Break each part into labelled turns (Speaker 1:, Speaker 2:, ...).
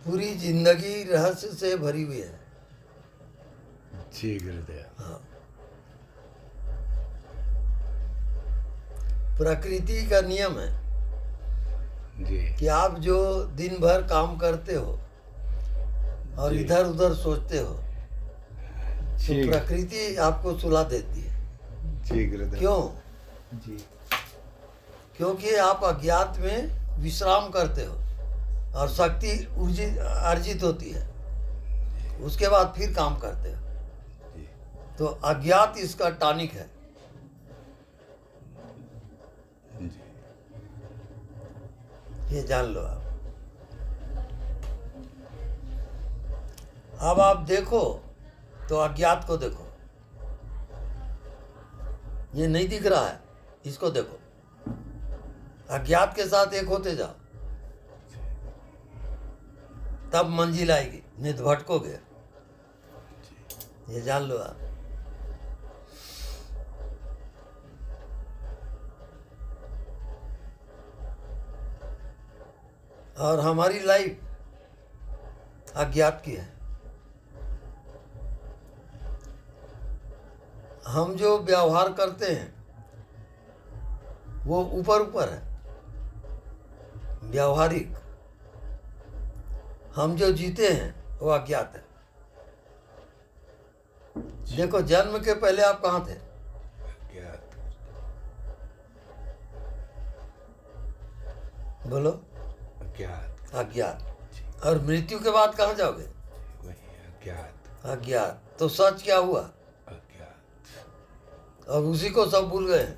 Speaker 1: पूरी जिंदगी रहस्य से भरी हुई है।
Speaker 2: जी गुरुदेव।
Speaker 1: हाँ, प्रकृति का नियम है
Speaker 2: जी
Speaker 1: कि आप जो दिन भर काम करते हो और
Speaker 2: जी।
Speaker 1: इधर उधर सोचते हो, तो
Speaker 2: जी
Speaker 1: प्रकृति आपको सुला देती है।
Speaker 2: जी गुरुदेव।
Speaker 1: क्यों?
Speaker 2: जी
Speaker 1: क्योंकि आप अज्ञात में विश्राम करते हो और शक्ति अर्जित होती है, उसके बाद फिर काम करते हो।
Speaker 2: जी
Speaker 1: तो अज्ञात इसका टॉनिक है।
Speaker 2: जी
Speaker 1: ये जान लो आप। अब आप देखो तो अज्ञात को देखो, ये नहीं दिख रहा है, इसको देखो। अज्ञात के साथ एक होते जाओ, तब मंजिल आएगी, नहीं तो भटकोगे। ये जान लो आप। और हमारी लाइफ अज्ञात की है। हम जो व्यवहार करते हैं वो ऊपर ऊपर है, व्यवहारिक। हम जो जीते हैं वो अज्ञात है। देखो, जन्म के पहले आप कहाँ थे?
Speaker 2: अज्ञात।
Speaker 1: बोलो।
Speaker 2: अज्ञात।
Speaker 1: अज्ञात। और मृत्यु के बाद कहाँ जाओगे?
Speaker 2: वही अज्ञात।
Speaker 1: अज्ञात। तो सच क्या हुआ?
Speaker 2: अज्ञात।
Speaker 1: और उसी को सब भूल गए हैं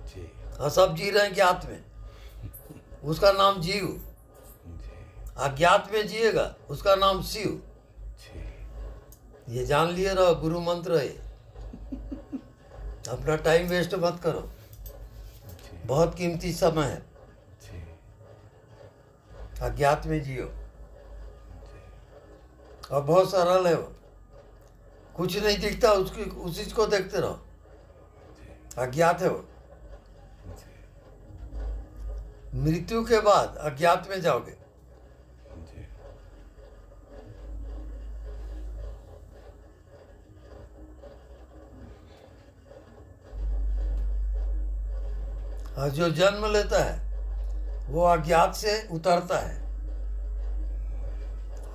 Speaker 2: जी
Speaker 1: और सब जी रहे हैं ज्ञात में। उसका नाम जीव।
Speaker 2: जी
Speaker 1: अज्ञात में जिएगा, उसका नाम शिव।
Speaker 2: जी
Speaker 1: ये जान लिए रहो, गुरु मंत्र है। अपना टाइम वेस्ट मत करो,
Speaker 2: जी
Speaker 1: बहुत कीमती समय है।
Speaker 2: जी
Speaker 1: अज्ञात में जियो। और बहुत सरल है वो, कुछ नहीं दिखता, उसकी उसी को देखते रहो। अज्ञात है वो। मृत्यु के बाद अज्ञात में जाओगे।
Speaker 2: जी
Speaker 1: और जो जन्म लेता है वो अज्ञात से उतरता है,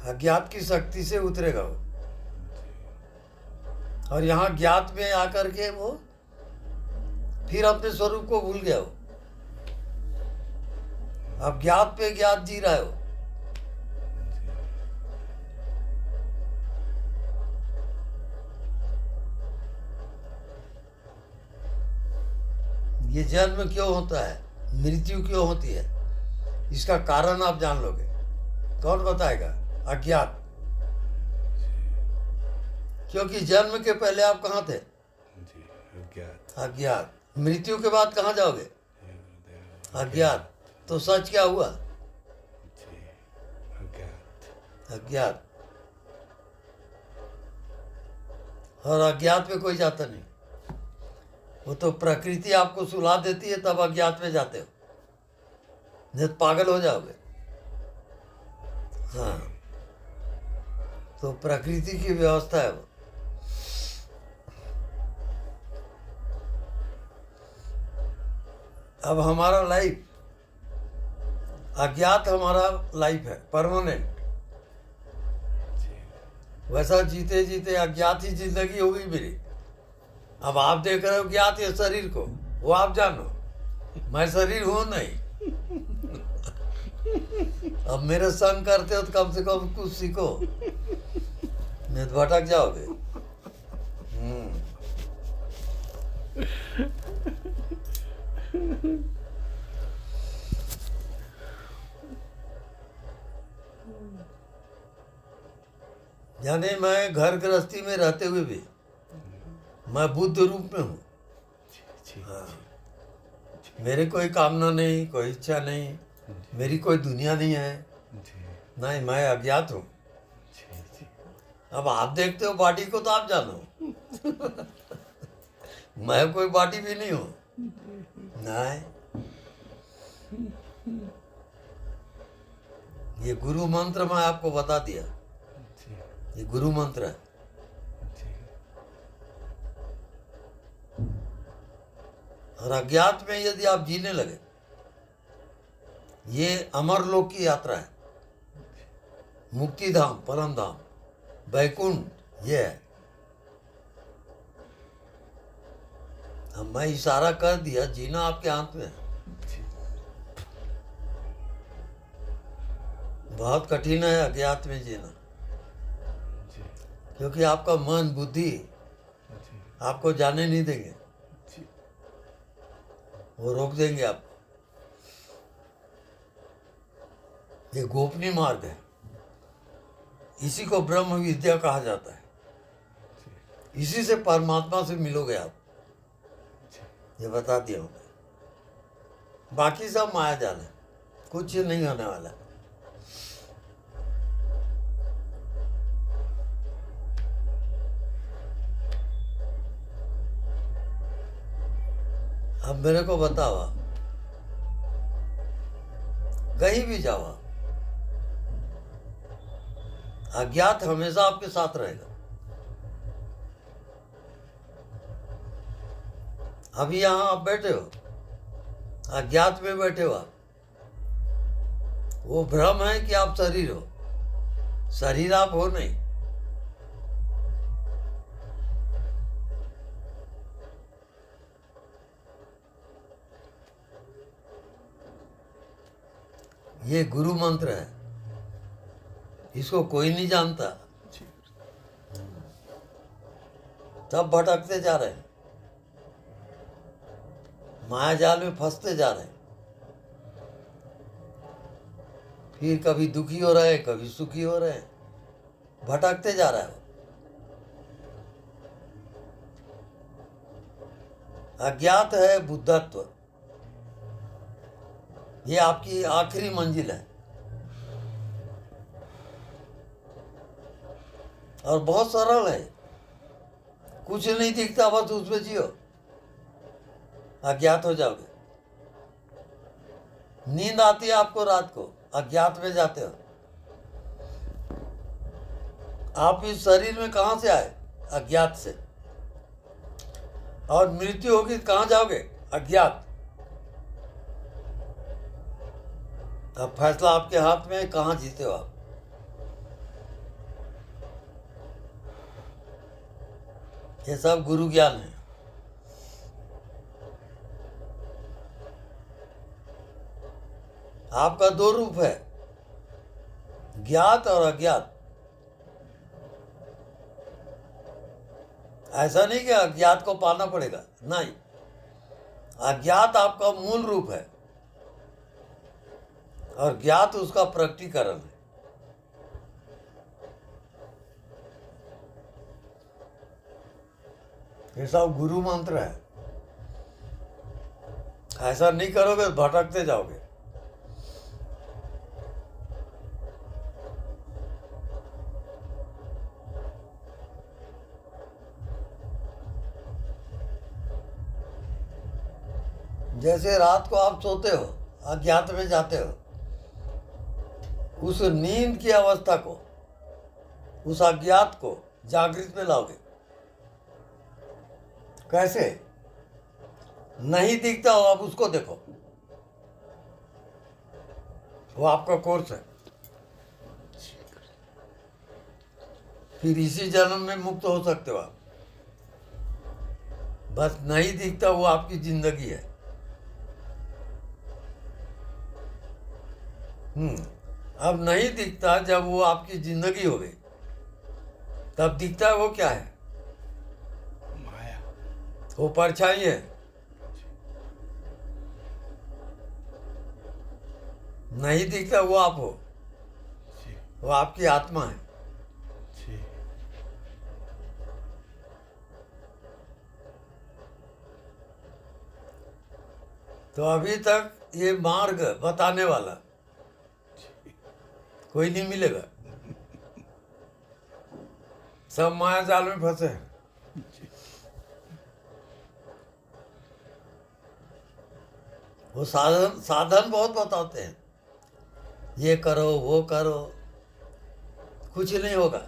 Speaker 1: अज्ञात की शक्ति से उतरेगा वो। और यहाँ ज्ञात में आकर के वो फिर अपने स्वरूप को भूल गया। वो अब ज्ञात पे ज्ञात जी रहा है वो। ये जन्म क्यों होता है, मृत्यु क्यों होती है, इसका कारण आप जान लोगे। कौन बताएगा? अज्ञात। क्योंकि जन्म के पहले आप कहाँ थे?
Speaker 2: जी अज्ञात।
Speaker 1: अज्ञात। मृत्यु के बाद कहाँ जाओगे?
Speaker 2: हे गुरुदेव।
Speaker 1: अज्ञात। तो सच क्या हुआ?
Speaker 2: जी अज्ञात।
Speaker 1: अज्ञात। और अज्ञात में कोई जाता नहीं, वो तो प्रकृति आपको सुला देती है, तब अज्ञात में जाते हो, नहीं तो पागल हो जाओगे। हाँ, तो प्रकृति की व्यवस्था है वो। अब हमारा लाइफ अज्ञात, हमारा लाइफ है परमानेंट। वैसा जीते जीते अज्ञात ही जिंदगी होगी मेरी। अब आप देख रहे हो ज्ञात है शरीर को, वो आप जानो, मैं शरीर हूं नहीं। अब मेरे संग करते हो तो कम से कम कुछ सीखो, नहीं तो भटक जाओगे। यानी मैं घर गृहस्थी में रहते हुए भी मैं बुद्ध रूप में हूँ।
Speaker 2: जी
Speaker 1: हाँ, मेरे कोई कामना नहीं, कोई इच्छा नहीं, मेरी कोई दुनिया नहीं है।
Speaker 2: जी
Speaker 1: नहीं, मैं अज्ञात हूँ।
Speaker 2: जी जी
Speaker 1: अब आप देखते हो बॉडी को, तो आप जानो। मैं कोई बॉडी भी नहीं हूँ। नहीं, ये गुरु मंत्र मैं आपको बता दिया,
Speaker 2: जी
Speaker 1: ये गुरु मंत्र है।
Speaker 2: जी
Speaker 1: और अज्ञात में यदि आप जीने लगे, ये अमरलोक की यात्रा है, मुक्ति धाम, परम धाम, वैकुंठ ये है। अब मैं इशारा कर दिया, जीना आपके हाथ में है।
Speaker 2: जी
Speaker 1: बहुत कठिन है अज्ञात में जीना,
Speaker 2: जी
Speaker 1: क्योंकि आपका मन बुद्धि
Speaker 2: जी
Speaker 1: आपको जाने नहीं देंगे,
Speaker 2: जी
Speaker 1: वो रोक देंगे आपको। ये गोपनीय मार्ग है, इसी को ब्रह्म विद्या कहा जाता है।
Speaker 2: जी
Speaker 1: इसी से परमात्मा से मिलोगे आप,
Speaker 2: जी
Speaker 1: ये बता दिया हूँ मैं। बाकी सब माया जाल है, कुछ नहीं होने वाला। अब मेरे को बताओ, आप कहीं भी जाओ, आप अज्ञात हमेशा आपके साथ रहेगा। अभी यहां आप बैठे हो, अज्ञात में बैठे हो आप, वो भ्रम है कि आप शरीर हो, शरीर आप हो नहीं। ये गुरु मंत्र है, इसको कोई नहीं जानता,
Speaker 2: जी
Speaker 1: सब भटकते जा रहे हैं, माया जाल में फंसते जा रहे हैं। फिर कभी दुखी हो रहे हैं, कभी सुखी हो रहे हैं, भटकते जा रहा है वो। अज्ञात है बुद्धत्व, ये आपकी आखिरी मंजिल है। और बहुत सरल है, कुछ नहीं दिखता, बस उसमें जियो, अज्ञात हो जाओगे। नींद आती है आपको रात को, अज्ञात में जाते हो। आप इस शरीर में कहां से आए? अज्ञात से। और मृत्यु होगी तो कहां जाओगे? अज्ञात। अब फैसला आपके हाथ में है, कहां जीते हो आप। ये सब गुरु ज्ञान है। आपका दो रूप है, ज्ञात और अज्ञात। ऐसा नहीं कि अज्ञात को पाना पड़ेगा, नहीं। अज्ञात आपका मूल रूप है और ज्ञात उसका प्रकटीकरण है। ये सब गुरु मंत्र है। ऐसा नहीं करोगे तो भटकते जाओगे। जैसे रात को आप सोते हो, अज्ञात में जाते हो, उस नींद की अवस्था को, उस अज्ञात को जागृत में लाओगे। कैसे? नहीं दिखता हो, अब उसको देखो, वो आपका कोर्स है। फिर इसी जन्म में मुक्त हो सकते हो आप। बस नहीं दिखता, वो आपकी जिंदगी है। अब नहीं दिखता, जब वो आपकी जिंदगी हो गई तब दिखता है। वो क्या है?
Speaker 2: माया
Speaker 1: वो परछाई है। नहीं दिखता, वो आप हो,
Speaker 2: जी
Speaker 1: वो आपकी आत्मा है।
Speaker 2: जी
Speaker 1: तो अभी तक ये मार्ग बताने वाला कोई नहीं मिलेगा, सब माया जाल में फंसे हैं। वो साधन बहुत बताते हैं, ये करो वो करो, कुछ नहीं होगा।